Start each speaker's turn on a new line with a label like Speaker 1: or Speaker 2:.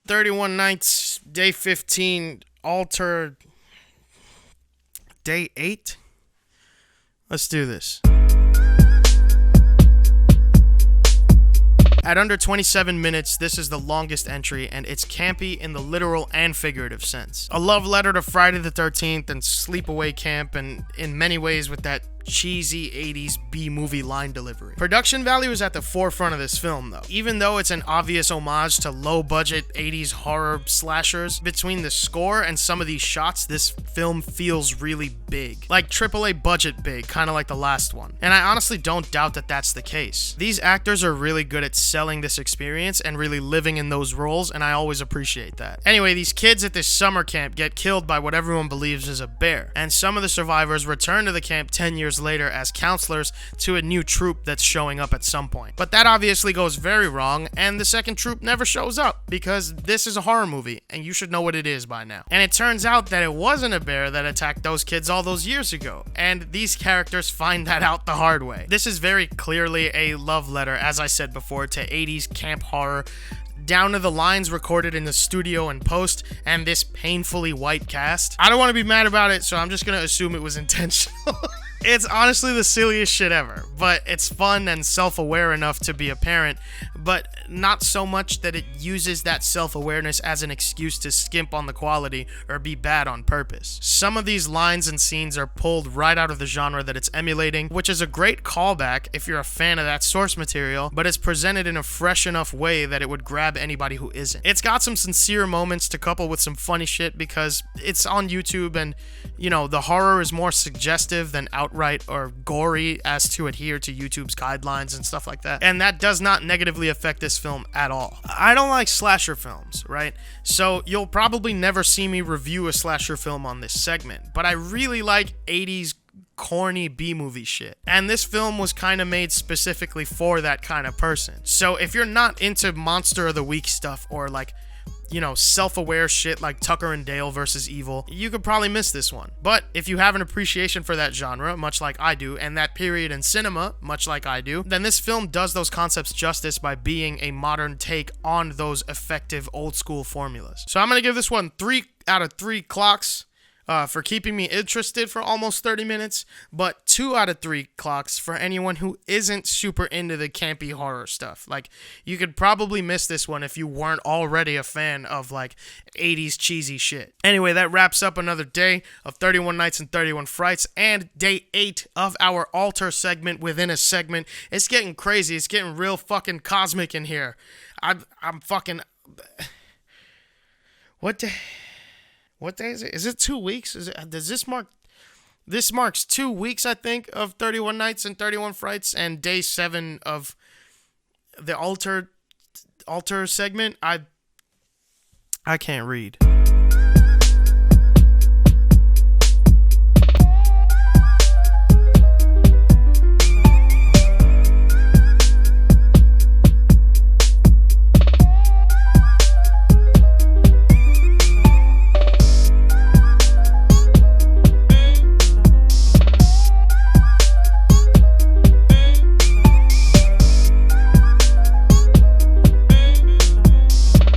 Speaker 1: 31 Nights, Day 15, Alter, Day 8? Let's do this. At under 27 minutes, this is the longest entry, and it's campy in the literal and figurative sense. A love letter to Friday the 13th and sleepaway camp, and in many ways with that cheesy 80s B-movie line delivery. Production value is at the forefront of this film, though. Even though it's an obvious homage to low-budget 80s horror slashers, between the score and some of these shots, this film feels really big. Like AAA budget big, kind of like the last one. And I honestly don't doubt that that's the case. These actors are really good at selling this experience and really living in those roles, and I always appreciate that. Anyway, these kids at this summer camp get killed by what everyone believes is a bear, and some of the survivors return to the camp 10 years later as counselors to a new troop that's showing up at some point. But that obviously goes very wrong, and the second troop never shows up, because this is a horror movie, and you should know what it is by now. And it turns out that it wasn't a bear that attacked those kids all those years ago, and these characters find that out the hard way. This is very clearly a love letter, as I said before, to 80s camp horror, down to the lines recorded in the studio and post, and this painfully white cast. I don't want to be mad about it, so I'm just gonna assume it was intentional. It's honestly the silliest shit ever, but it's fun and self-aware enough to be apparent, but not so much that it uses that self-awareness as an excuse to skimp on the quality or be bad on purpose. Some of these lines and scenes are pulled right out of the genre that it's emulating, which is a great callback if you're a fan of that source material, but it's presented in a fresh enough way that it would grab anybody who isn't. It's got some sincere moments to couple with some funny shit because it's on YouTube, and, you know, the horror is more suggestive than outright or gory as to adhere to YouTube's guidelines and stuff like that. And that does not negatively affect this film at all. I don't like slasher films, right? So you'll probably never see me review a slasher film on this segment, but I really like 80s corny B-movie shit. And this film was kind of made specifically for that kind of person. So if you're not into Monster of the Week stuff or like, you know, self-aware shit like Tucker and Dale versus Evil, you could probably miss this one. But if you have an appreciation for that genre, much like I do, and that period in cinema, much like I do, then this film does those concepts justice by being a modern take on those effective old-school formulas. So I'm gonna give this one 3 out of 3 clocks. For keeping me interested for almost 30 minutes, but 2 out of 3 clocks for anyone who isn't super into the campy horror stuff. Like, you could probably miss this one if you weren't already a fan of, like, 80s cheesy shit. Anyway, that wraps up another day of 31 Nights and 31 Frights, and day 8 of our Alter segment within a segment. It's getting crazy. It's getting real fucking cosmic in here. I'm fucking... What day is it? Is it 2 weeks? Does this mark... This marks 2 weeks, I think, of 31 Nights and 31 Frights, and day 7 of the Alter segment. I can't read.